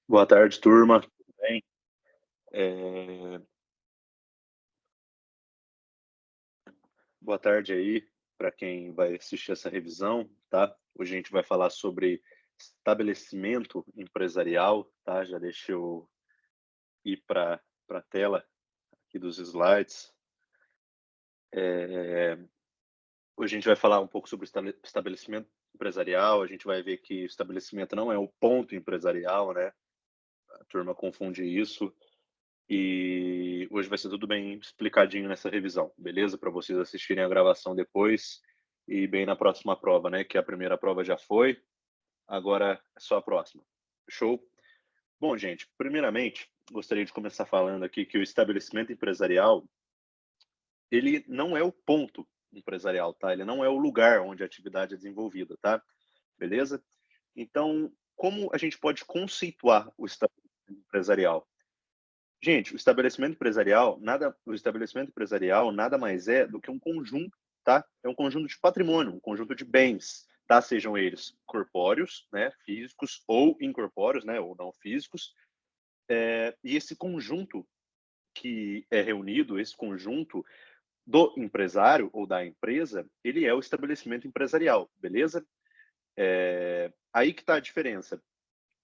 Boa tarde, turma. Tudo bem? Eh, Boa tarde aí para quem vai assistir essa revisão, tá? Hoje a gente vai falar sobre estabelecimento empresarial, tá? Já deixa eu ir para a tela aqui dos slides. Eh, Hoje a gente vai falar um pouco sobre estabelecimento empresarial. A gente vai ver que o estabelecimento não é o ponto empresarial, né? A turma confunde isso. E hoje vai ser tudo bem explicadinho nessa revisão, beleza? Para vocês assistirem a gravação depois e bem na próxima prova, né? Que a primeira prova já foi, agora é só a próxima. Show? Bom, gente, primeiramente, gostaria de começar falando aqui que o estabelecimento empresarial, ele não é o ponto empresarial, tá? Ele não é o lugar onde a atividade é desenvolvida, tá? Beleza? Então, como a gente pode conceituar o estabelecimento empresarial? Gente, o estabelecimento empresarial nada mais é do que um conjunto, tá? É um conjunto de patrimônio, um conjunto de bens, tá? Sejam eles corpóreos, né, físicos ou incorpóreos, né, ou não físicos. E esse conjunto que é reunido, esse conjunto do empresário ou da empresa, ele é o estabelecimento empresarial, beleza? Aí que está a diferença.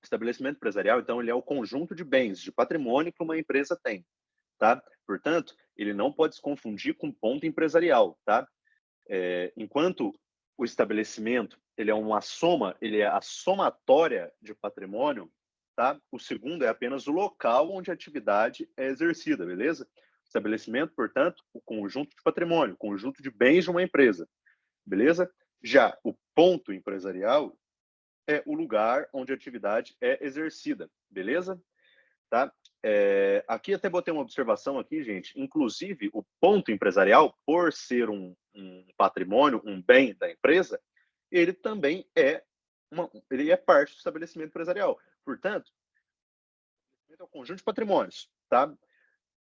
Estabelecimento empresarial, então, ele é o conjunto de bens, de patrimônio que uma empresa tem, tá? Portanto, ele não pode se confundir com ponto empresarial, tá? Enquanto o estabelecimento ele é uma soma, ele é a somatória de patrimônio, tá? O segundo é apenas o local onde a atividade é exercida, beleza? Estabelecimento, portanto, o conjunto de patrimônio, o conjunto de bens de uma empresa, beleza? Já o ponto empresarial é o lugar onde a atividade é exercida, beleza? Tá? Aqui até botei uma observação aqui, gente. Inclusive, o ponto empresarial, por ser um patrimônio, um bem da empresa, ele também ele é parte do estabelecimento empresarial. Portanto, é um conjunto de patrimônios, tá?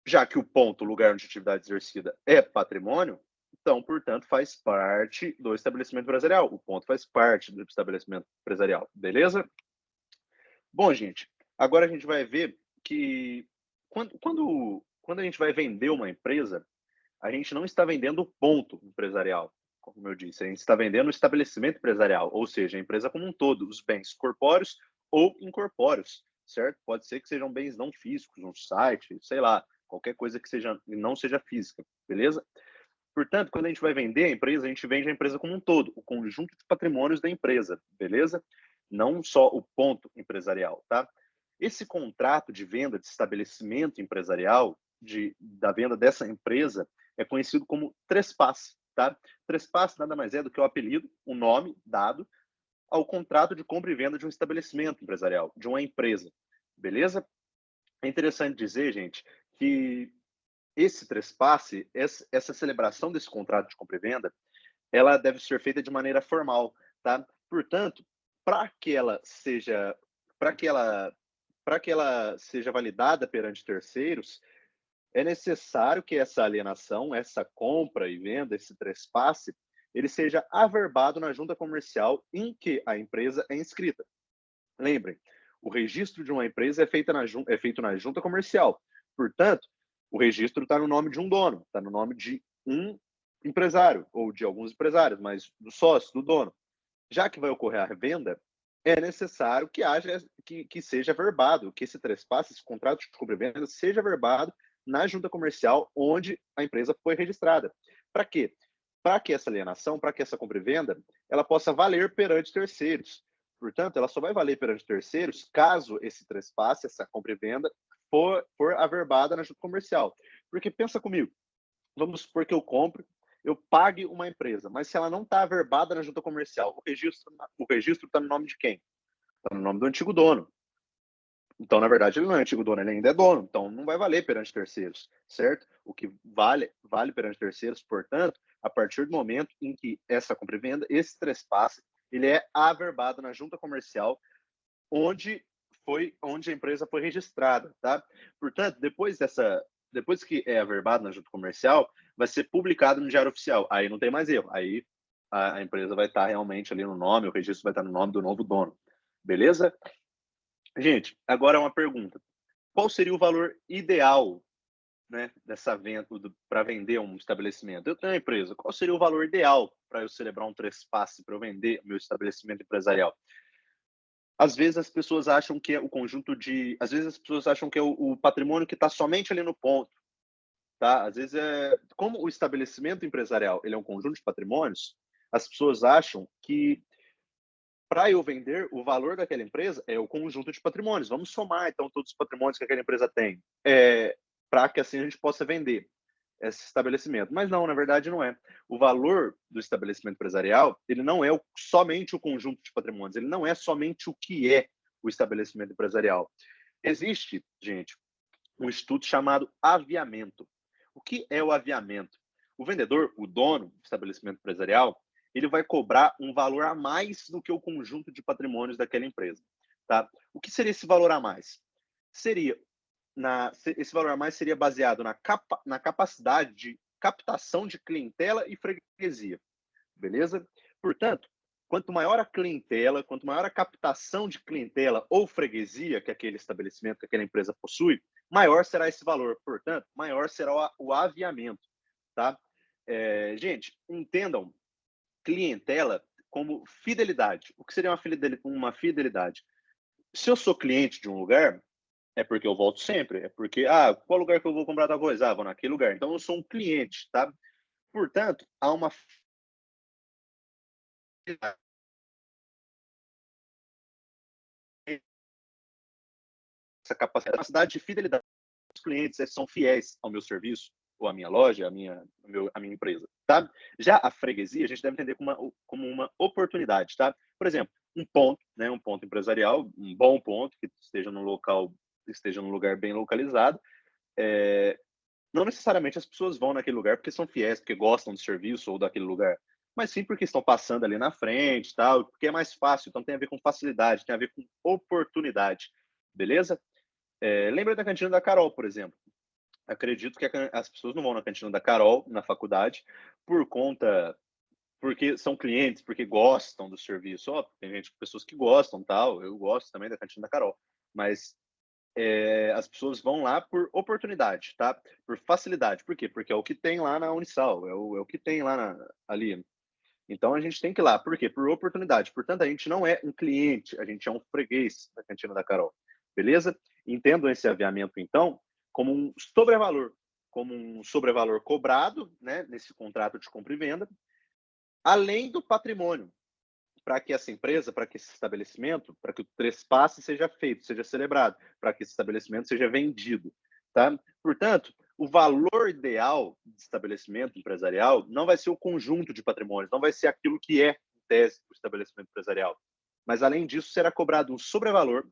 Já que o ponto, o lugar onde a atividade exercida é patrimônio, então, portanto, faz parte do estabelecimento empresarial. O ponto faz parte do estabelecimento empresarial, beleza? Bom, gente, agora a gente vai ver que quando a gente vai vender uma empresa, a gente não está vendendo o ponto empresarial, como eu disse, a gente está vendendo o estabelecimento empresarial, ou seja, a empresa como um todo, os bens corpóreos ou incorpóreos, certo? Pode ser que sejam bens não físicos, um site, sei lá, qualquer coisa que não seja física, beleza? Portanto, quando a gente vai vender a empresa, a gente vende a empresa como um todo, o conjunto de patrimônios da empresa, beleza? Não só o ponto empresarial, tá? Esse contrato de venda de estabelecimento empresarial, da venda dessa empresa, é conhecido como trespasse, tá? Trespasse nada mais é do que o apelido, o nome dado ao contrato de compra e venda de um estabelecimento empresarial, de uma empresa, beleza? É interessante dizer, gente, que esse trespasse, essa celebração desse contrato de compra e venda, ela deve ser feita de maneira formal, tá? Portanto, para que ela seja, para que ela, para que ela seja validada perante terceiros, é necessário que essa alienação, essa compra e venda, esse trespasse, ele seja averbado na junta comercial em que a empresa é inscrita. Lembrem, o registro de uma empresa é feito na junta comercial. Portanto, o registro está no nome de um dono, está no nome de um empresário, ou de alguns empresários, mas do sócio, do dono. Já que vai ocorrer a venda, é necessário que seja verbado, que esse trespasse, esse contrato de compra e venda, seja verbado na junta comercial onde a empresa foi registrada. Para quê? Para que essa alienação, para que essa compra e venda, ela possa valer perante terceiros. Portanto, ela só vai valer perante terceiros caso esse trespasse, essa compra e venda, for averbada na junta comercial. Porque pensa comigo, vamos supor que eu pague uma empresa, mas se ela não está averbada na junta comercial, o registro está no nome de quem? Está no nome do antigo dono. Então, na verdade, ele não é antigo dono, ele ainda é dono, então não vai valer perante terceiros, certo? O que vale perante terceiros, portanto, a partir do momento em que essa compra e venda, esse trespasse, ele é averbado na junta comercial onde a empresa foi registrada, tá? Portanto, depois que é averbado na junta comercial, vai ser publicado no Diário Oficial. Aí não tem mais erro. Aí a empresa vai estar realmente ali no nome, o registro vai estar no nome do novo dono. Beleza? Gente, agora é uma pergunta. Qual seria o valor ideal, né, dessa venda para vender um estabelecimento? Eu tenho uma empresa, qual seria o valor ideal para eu celebrar um trespasse, para eu vender meu estabelecimento empresarial? Às vezes as pessoas acham que é o conjunto de às vezes as pessoas acham que é o patrimônio que está somente ali no ponto, tá? Às vezes como o estabelecimento empresarial, ele é um conjunto de patrimônios, as pessoas acham que para eu vender, o valor daquela empresa é o conjunto de patrimônios. Vamos somar, então, todos os patrimônios que aquela empresa tem, para que assim a gente possa vender esse estabelecimento. Mas não, na verdade não é. O valor do estabelecimento empresarial, ele não é somente o conjunto de patrimônios, ele não é somente o que é o estabelecimento empresarial. Existe, gente, um estudo chamado aviamento. O que é o aviamento? O vendedor, o dono do estabelecimento empresarial, ele vai cobrar um valor a mais do que o conjunto de patrimônios daquela empresa. Tá? O que seria esse valor a mais? Seria esse valor a mais seria baseado na capacidade de captação de clientela e freguesia, beleza? Portanto, quanto maior a clientela, quanto maior a captação de clientela ou freguesia que aquele estabelecimento, que aquela empresa possui, maior será esse valor. Portanto, maior será o aviamento, tá? Gente, entendam clientela como fidelidade. O que seria uma fidelidade? Se eu sou cliente de um lugar, é porque eu volto sempre. É porque, qual lugar que eu vou comprar tal coisa? Vou naquele lugar. Então, eu sou um cliente, tá? Portanto, há uma essa capacidade de fidelidade dos clientes são fiéis ao meu serviço, ou à minha loja, à minha empresa, tá? Já a freguesia, a gente deve entender como uma oportunidade, tá? Por exemplo, um ponto, né, um ponto empresarial, um bom ponto, que esteja num local, esteja num lugar bem localizado, é, não necessariamente as pessoas vão naquele lugar porque são fiéis, porque gostam do serviço ou daquele lugar, mas sim porque estão passando ali na frente, tal, porque é mais fácil. Então tem a ver com facilidade, tem a ver com oportunidade, beleza? Lembra da cantina da Carol, por exemplo. Acredito que as pessoas não vão na cantina da Carol na faculdade por conta porque são clientes, porque gostam do serviço. Tem gente, pessoas que gostam, tal. Eu gosto também da cantina da Carol, mas as pessoas vão lá por oportunidade, tá? Por facilidade. Por quê? Porque é o que tem lá na Unisal, é o que tem lá ali. Então a gente tem que ir lá. Por quê? Por oportunidade. Portanto, a gente não é um cliente, a gente é um freguês da cantina da Carol. Beleza? Entendam esse aviamento, então, como um sobrevalor cobrado, né, nesse contrato de compra e venda, além do patrimônio, para que essa empresa, para que esse estabelecimento, para que o trespasse seja feito, seja celebrado, para que esse estabelecimento seja vendido, tá? Portanto, o valor ideal de estabelecimento empresarial não vai ser o conjunto de patrimônios, não vai ser aquilo que é, em tese, o estabelecimento empresarial. Mas, além disso, será cobrado um sobrevalor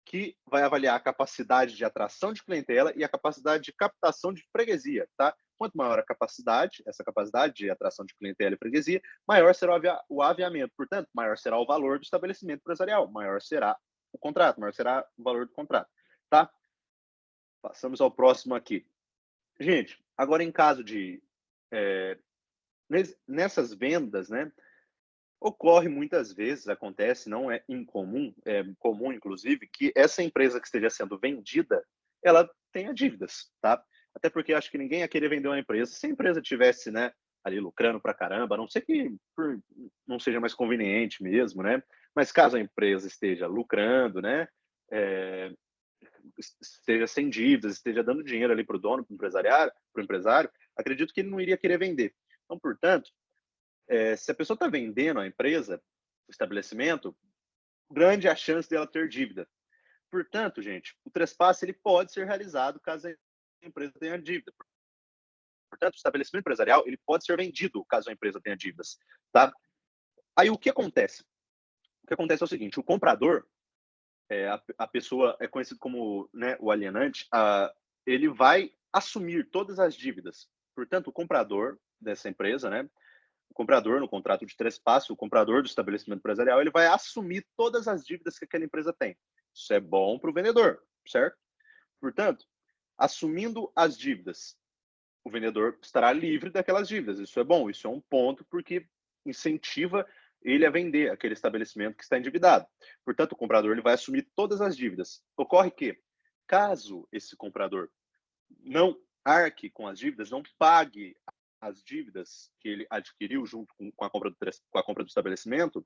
que vai avaliar a capacidade de atração de clientela e a capacidade de captação de freguesia, tá? Quanto maior a capacidade, essa capacidade de atração de clientela e freguesia, maior será o aviamento. Portanto, maior será o valor do estabelecimento empresarial, maior será o contrato, maior será o valor do contrato, tá? Passamos ao próximo aqui. Gente, agora em caso de nessas vendas, né? Ocorre muitas vezes, acontece, não é incomum, é comum inclusive, que essa empresa que esteja sendo vendida, ela tenha dívidas, tá? Até porque acho que ninguém ia querer vender uma empresa se a empresa tivesse, né, ali lucrando pra caramba, a não ser que não seja mais conveniente mesmo, né? Mas caso a empresa esteja lucrando, né, é, esteja sem dívidas, esteja dando dinheiro ali para o dono, para o empresário, acredito que ele não iria querer vender. Então, portanto, se a pessoa está vendendo a empresa, o estabelecimento, grande é a chance dela ter dívida. Portanto, gente, o trespasse ele pode ser realizado caso a empresa tenha dívida. Portanto, o estabelecimento empresarial ele pode ser vendido caso a empresa tenha dívidas, tá? Aí o que acontece? O que acontece é o seguinte: o comprador, a pessoa é conhecido como, né, o alienante, ele vai assumir todas as dívidas. Portanto, o comprador dessa empresa, né, o comprador, no contrato de trespasse, o comprador do estabelecimento empresarial, ele vai assumir todas as dívidas que aquela empresa tem. Isso é bom para o vendedor, certo? Portanto, assumindo as dívidas, o vendedor estará livre daquelas dívidas. Isso é bom, isso é um ponto porque incentiva ele a vender aquele estabelecimento que está endividado. Portanto, o comprador ele vai assumir todas as dívidas. Ocorre que, caso esse comprador não arque com as dívidas, não pague as dívidas que ele adquiriu junto com a compra do estabelecimento,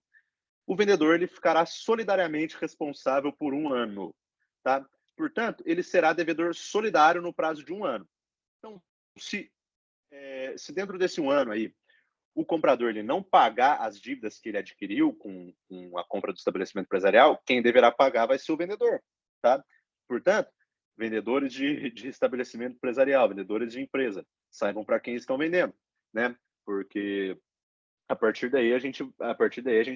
o vendedor ele ficará solidariamente responsável por um ano, tá? Portanto, ele será devedor solidário no prazo de um ano. Então, se dentro desse um ano aí o comprador ele não pagar as dívidas que ele adquiriu com a compra do estabelecimento empresarial, quem deverá pagar vai ser o vendedor, tá? Portanto, vendedores de estabelecimento empresarial, vendedores de empresa, saibam para quem estão vendendo, né? Porque a partir daí a gente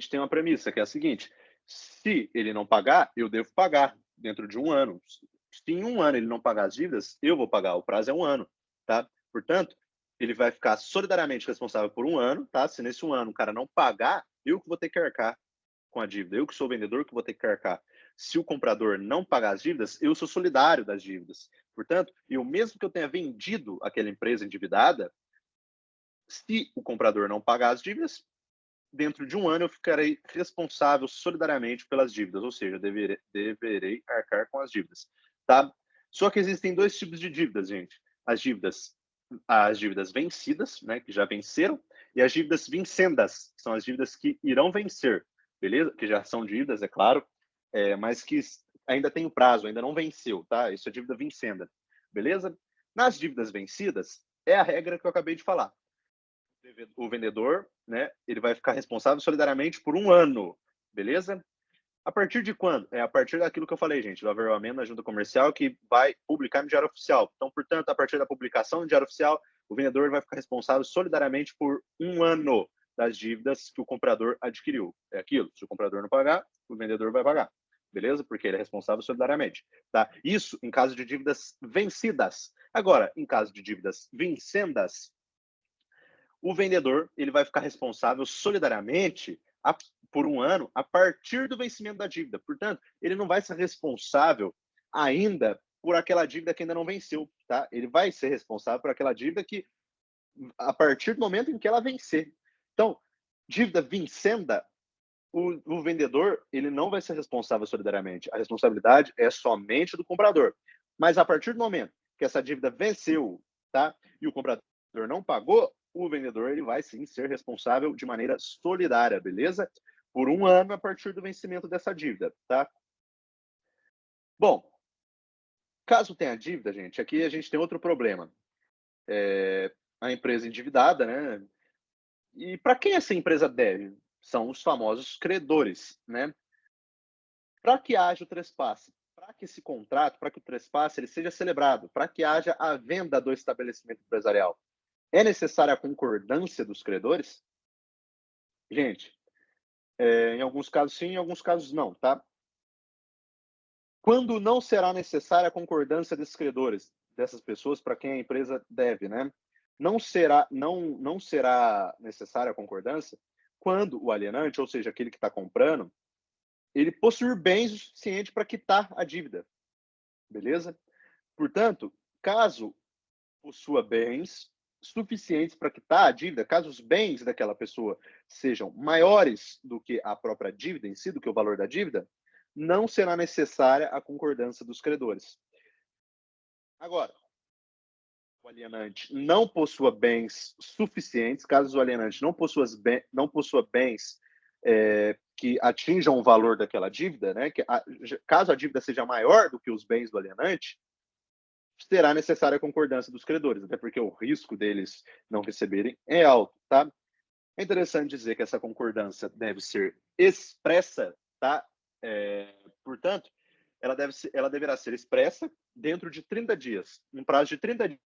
tem uma premissa que é a seguinte: se ele não pagar, eu devo pagar dentro de um ano. Se em um ano ele não pagar as dívidas, eu vou pagar. O prazo é um ano, tá? Portanto, ele vai ficar solidariamente responsável por um ano, tá? Se nesse um ano o cara não pagar, eu que vou ter que arcar com a dívida. Eu que sou o vendedor que vou ter que arcar. Se o comprador não pagar as dívidas, eu sou solidário das dívidas. Portanto, eu mesmo que eu tenha vendido aquela empresa endividada, se o comprador não pagar as dívidas, dentro de um ano eu ficarei responsável solidariamente pelas dívidas, ou seja, deverei arcar com as dívidas, tá? Só que existem dois tipos de dívidas, gente. As dívidas vencidas, né, que já venceram, e as dívidas vincendas, que são as dívidas que irão vencer, beleza? Que já são dívidas, é claro, mas que ainda tem o prazo, ainda não venceu, tá? Isso é dívida vincenda, beleza? Nas dívidas vencidas, é a regra que eu acabei de falar. O vendedor, né, ele vai ficar responsável solidariamente por um ano, beleza? A partir de quando? É a partir daquilo que eu falei, gente, do averamento da junta comercial que vai publicar no Diário Oficial. Então, portanto, a partir da publicação no Diário Oficial, o vendedor vai ficar responsável solidariamente por um ano das dívidas que o comprador adquiriu. É aquilo, se o comprador não pagar, o vendedor vai pagar, beleza? Porque ele é responsável solidariamente, tá? Isso em caso de dívidas vencidas. Agora, em caso de dívidas vincendas, o vendedor ele vai ficar responsável solidariamente por um ano a partir do vencimento da dívida. Portanto, ele não vai ser responsável ainda por aquela dívida que ainda não venceu, tá? Ele vai ser responsável por aquela dívida que a partir do momento em que ela vencer. Então, dívida vincenda, o vendedor ele não vai ser responsável solidariamente. A responsabilidade é somente do comprador. Mas a partir do momento que essa dívida venceu, tá? E o comprador não pagou, o vendedor ele vai sim ser responsável de maneira solidária, beleza? Por um ano a partir do vencimento dessa dívida, tá? Bom, caso tenha dívida, gente, aqui a gente tem outro problema. A empresa endividada, né? E para quem essa empresa deve? São os famosos credores, né? Para que haja o trespasse, para que esse contrato, para que o trespasse ele seja celebrado, para que haja a venda do estabelecimento empresarial, é necessária a concordância dos credores? Gente, em alguns casos sim, em alguns casos não, tá? Quando não será necessária a concordância desses credores, dessas pessoas para quem a empresa deve, né? Não será necessária a concordância quando o alienante, ou seja, aquele que está comprando, ele possuir bens o suficiente para quitar a dívida, beleza? Portanto, caso possua bens suficientes para quitar a dívida, caso os bens daquela pessoa sejam maiores do que a própria dívida em si, do que o valor da dívida, não será necessária a concordância dos credores. Agora, o alienante não possua bens suficientes, caso o alienante não possua bens que atinjam o valor daquela dívida, né, caso a dívida seja maior do que os bens do alienante, será necessária a concordância dos credores, até porque o risco deles não receberem é alto, tá? É interessante dizer que essa concordância deve ser expressa, tá? Portanto, ela deverá ser expressa dentro de 30 dias. No prazo de 30 dias,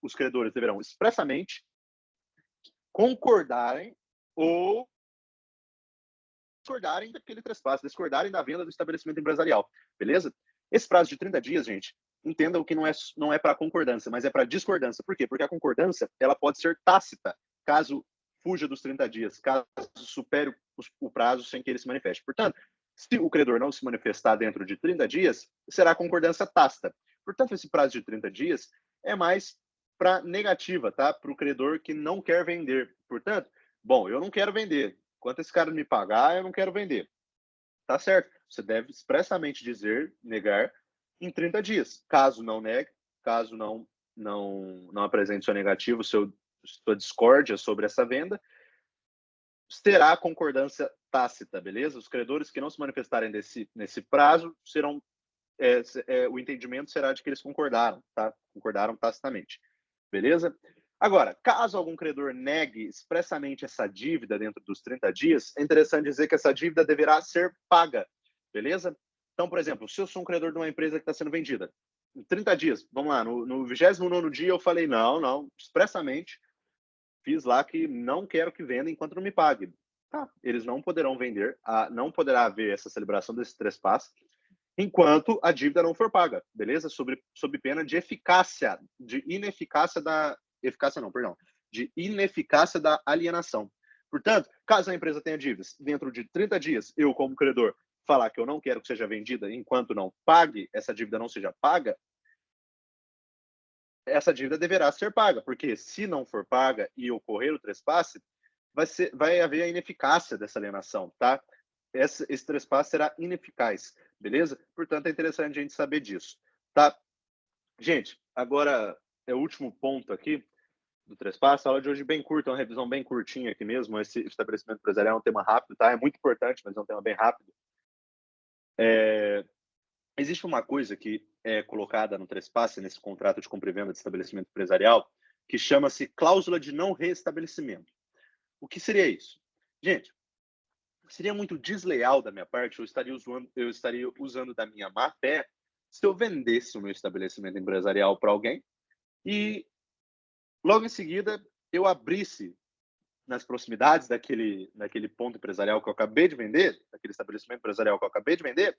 os credores deverão expressamente concordarem ou discordarem daquele trespasse, discordarem da venda do estabelecimento empresarial, beleza? Esse prazo de 30 dias, gente, entendam que não é para concordância, mas é para discordância. Por quê? Porque a concordância ela pode ser tácita, caso fuja dos 30 dias, caso supere o prazo sem que ele se manifeste. Portanto, se o credor não se manifestar dentro de 30 dias, será concordância tácita. Portanto, esse prazo de 30 dias é mais para negativa, tá? Para o credor que não quer vender. Portanto, bom, eu não quero vender. Enquanto esse cara me pagar, eu não quero vender. Tá certo. Você deve expressamente negar em 30 dias. Caso não negue, caso não apresente seu negativo, sua discórdia sobre essa venda, terá concordância tácita, beleza? Os credores que não se manifestarem nesse prazo serão o entendimento será de que eles concordaram, tá? Concordaram tacitamente, beleza? Agora, caso algum credor negue expressamente essa dívida dentro dos 30 dias, é interessante dizer que essa dívida deverá ser paga, beleza? Então, por exemplo, se eu sou um credor de uma empresa que está sendo vendida, em 30 dias, vamos lá, no 29º dia eu falei, não, expressamente, fiz lá que não quero que venda enquanto não me pague. Tá, eles não poderão vender, não poderá haver essa celebração desse trespasse enquanto a dívida não for paga, beleza? Sob pena de ineficácia da alienação. Portanto, caso a empresa tenha dívidas, dentro de 30 dias, eu, como credor, falar que eu não quero que seja vendida enquanto não pague, essa dívida não seja paga, essa dívida deverá ser paga, porque se não for paga e ocorrer o trespasse, vai haver a ineficácia dessa alienação, tá? Esse trespasse será ineficaz, beleza? Portanto, é interessante a gente saber disso, tá? Gente, agora é o último ponto aqui do trespasse. A aula de hoje é bem curta, é uma revisão bem curtinha aqui mesmo. Esse estabelecimento empresarial é um tema rápido, tá? É muito importante, mas é um tema bem rápido. Existe uma coisa que é colocada no trespasse, nesse contrato de compra e venda de estabelecimento empresarial, que chama-se cláusula de não restabelecimento. O que seria isso? Gente, seria muito desleal da minha parte, eu estaria usando da minha má fé se eu vendesse o meu estabelecimento empresarial para alguém e logo em seguida eu abrisse nas proximidades daquele ponto empresarial que eu acabei de vender, daquele estabelecimento empresarial que eu acabei de vender,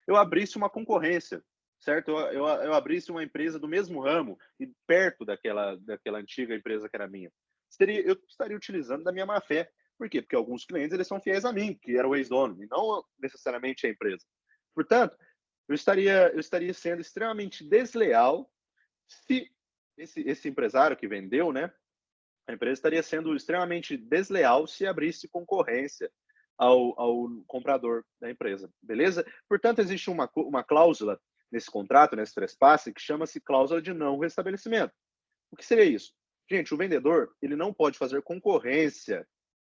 eu abrisse uma concorrência, certo? Eu abrisse uma empresa do mesmo ramo e perto daquela antiga empresa que era minha. Eu estaria utilizando da minha má fé. Por quê? Porque alguns clientes eles são fiéis a mim, que era o ex-dono, e não necessariamente a empresa. Portanto, eu estaria sendo extremamente desleal se esse empresário que vendeu, né? A empresa estaria sendo extremamente desleal se abrisse concorrência ao comprador da empresa, beleza? Portanto, existe uma cláusula nesse contrato, nesse trespasse, que chama-se cláusula de não restabelecimento. O que seria isso? Gente, o vendedor ele não pode fazer concorrência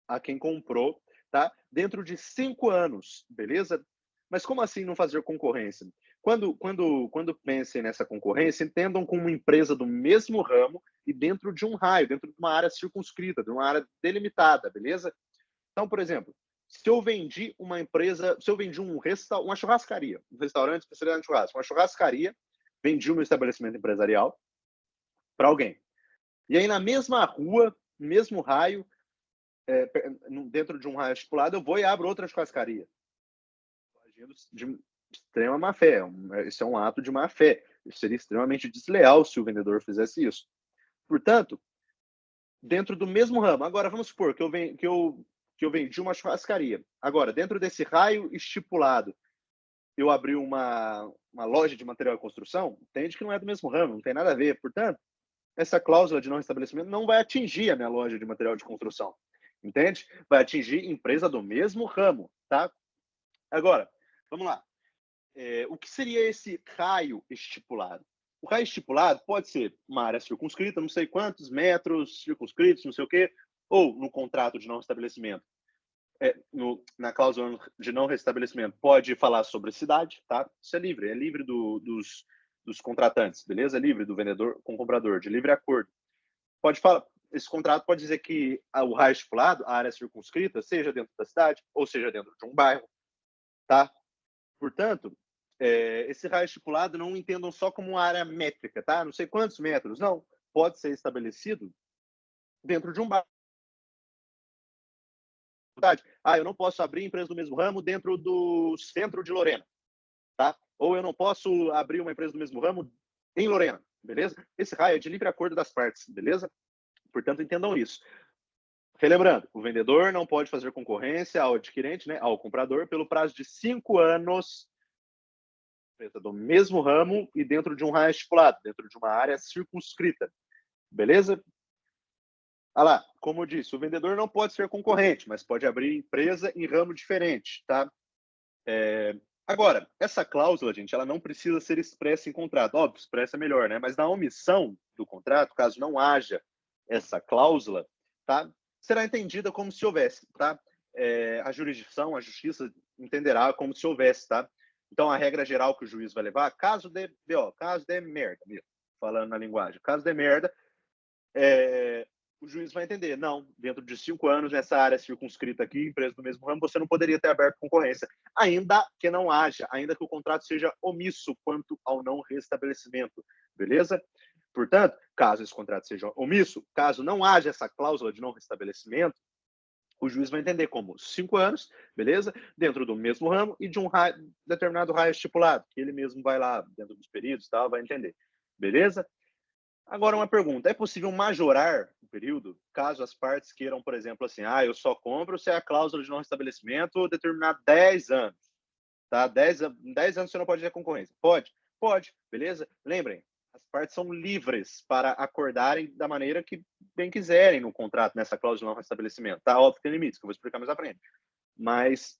a quem comprou, tá? Dentro de 5 anos, beleza? Mas como assim não fazer concorrência? Quando pensem nessa concorrência, entendam como uma empresa do mesmo ramo e dentro de um raio, dentro de uma área circunscrita, de uma área delimitada, beleza? Então, por exemplo, se eu vendi uma churrascaria, um restaurante especializado em churrasco, uma churrascaria, vendi o meu estabelecimento empresarial para alguém. E aí, na mesma rua, no mesmo raio, dentro de um raio estipulado, eu vou e abro outra churrascaria. Agindo de extrema má fé. Isso é um ato de má fé. Isso seria extremamente desleal se o vendedor fizesse isso. Portanto, dentro do mesmo ramo. Agora, vamos supor que eu vendi uma churrascaria. Agora, dentro desse raio estipulado, eu abri uma loja de material de construção, entende que não é do mesmo ramo, não tem nada a ver. Portanto, essa cláusula de não restabelecimento não vai atingir a minha loja de material de construção, entende? Vai atingir empresa do mesmo ramo, tá? Agora, vamos lá. O que seria esse raio estipulado? O raio estipulado pode ser uma área circunscrita, não sei quantos metros circunscritos, não sei o quê, ou no contrato de não restabelecimento, na cláusula de não restabelecimento, pode falar sobre cidade, tá? Isso é livre dos contratantes, beleza? É livre do vendedor com o comprador, de livre acordo. Pode falar, esse contrato pode dizer que o raio estipulado, a área circunscrita, seja dentro da cidade ou seja dentro de um bairro, tá? Portanto, esse raio estipulado não entendam só como uma área métrica, tá? Não sei quantos metros, não. Pode ser estabelecido dentro de um bairro. Eu não posso abrir empresa do mesmo ramo dentro do centro de Lorena, tá? Ou eu não posso abrir uma empresa do mesmo ramo em Lorena, beleza? Esse raio é de livre acordo das partes, beleza? Portanto, entendam isso. Relembrando, o vendedor não pode fazer concorrência ao adquirente, né, ao comprador, pelo prazo de 5 anos do mesmo ramo e dentro de um raio estipulado, dentro de uma área circunscrita. Beleza? Ah lá, como eu disse, o vendedor não pode ser concorrente, mas pode abrir empresa em ramo diferente, tá? Agora, essa cláusula, gente, ela não precisa ser expressa em contrato. Óbvio, expressa é melhor, né? Mas na omissão do contrato, caso não haja essa cláusula, tá? Será entendida como se houvesse, tá? A jurisdição, a justiça entenderá como se houvesse, tá? Então, a regra geral que o juiz vai levar, caso de BO, caso de merda, mesmo, falando na linguagem, caso de merda, o juiz vai entender, não, dentro de 5 anos, nessa área circunscrita aqui, empresa do mesmo ramo, você não poderia ter aberto concorrência, ainda que não haja, ainda que o contrato seja omisso quanto ao não restabelecimento, beleza? Portanto, caso esse contrato seja omisso, caso não haja essa cláusula de não restabelecimento, o juiz vai entender como 5 anos, beleza? Dentro do mesmo ramo e de um determinado raio estipulado, que ele mesmo vai lá, dentro dos períodos e tal, vai entender, beleza? Agora, uma pergunta: é possível majorar o período caso as partes queiram, por exemplo, assim, eu só compro se a cláusula de não restabelecimento determinar 10 anos, tá? 10 anos você não pode ter concorrência. Pode? Pode, beleza? Lembrem, as partes são livres para acordarem da maneira que bem quiserem no contrato, nessa cláusula de não restabelecimento, tá? Óbvio que tem limites, que eu vou explicar mais à frente. Mas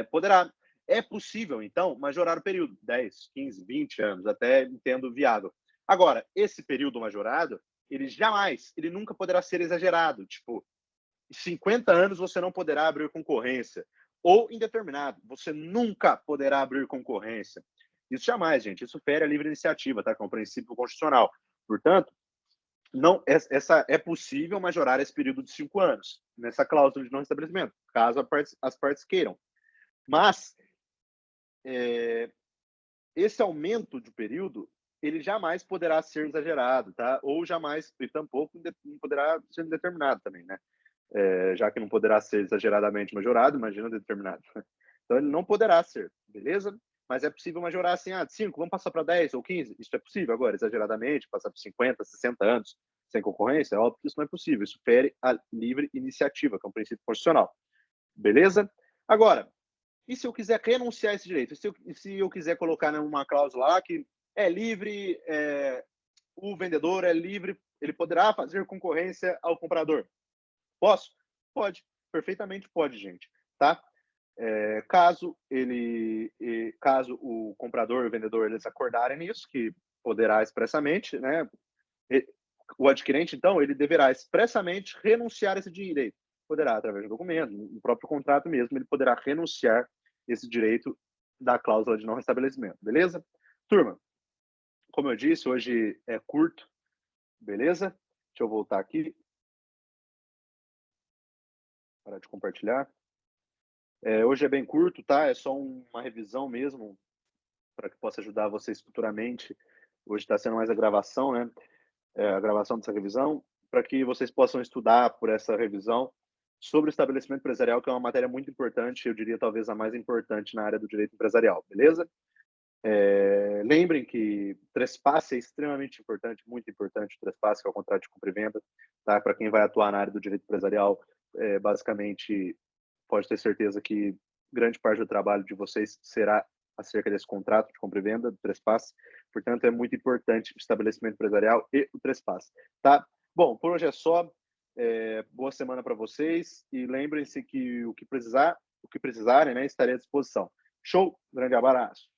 poderá. É possível, então, majorar o período, 10, 15, 20 anos, até entendo viável. Agora, esse período majorado, ele nunca poderá ser exagerado. Tipo, em 50 anos você não poderá abrir concorrência. Ou indeterminado, você nunca poderá abrir concorrência. Isso jamais, gente. Isso fere a livre iniciativa, tá? Que é um princípio constitucional. Portanto, não, é possível majorar esse período de 5 anos, nessa cláusula de não restabelecimento, caso as partes queiram. Mas, esse aumento de período, ele jamais poderá ser exagerado, tá? Ou jamais, e tampouco não poderá ser determinado também, né? Já que não poderá ser exageradamente majorado, imagina determinado. Então, ele não poderá ser, beleza? Mas é possível majorar assim, de 5, vamos passar para 10 ou 15? Isso é possível agora, exageradamente, passar para 50, 60 anos sem concorrência? É óbvio que isso não é possível, isso fere a livre iniciativa, que é um princípio constitucional, beleza? Agora, e se eu quiser renunciar a esse direito? Se eu quiser colocar numa cláusula lá que é livre, o vendedor é livre, ele poderá fazer concorrência ao comprador. Posso? Pode, perfeitamente pode, gente, tá? Caso o comprador e o vendedor eles acordarem nisso, que poderá expressamente, né? O adquirente, então, ele deverá expressamente renunciar a esse direito. Poderá, através de documento, no próprio contrato mesmo, ele poderá renunciar esse direito da cláusula de não restabelecimento, beleza? Turma, como eu disse, hoje é curto, beleza? Deixa eu voltar aqui. Parar de compartilhar. Hoje é bem curto, tá? É só uma revisão mesmo, para que possa ajudar vocês futuramente. Hoje está sendo mais a gravação, né? A gravação dessa revisão, para que vocês possam estudar por essa revisão sobre o estabelecimento empresarial, que é uma matéria muito importante, eu diria talvez a mais importante na área do direito empresarial, beleza? Lembrem que trespasse é extremamente importante, muito importante, o trespasse, que é o contrato de compra e venda, tá? Para quem vai atuar na área do direito empresarial, basicamente, pode ter certeza que grande parte do trabalho de vocês será acerca desse contrato de compra e venda, do trespasse. Portanto, é muito importante o estabelecimento empresarial e o trespasse, tá? Bom, por hoje é só. Boa semana para vocês e lembrem-se que o que precisarem, né, estarei à disposição. Show? Grande abraço.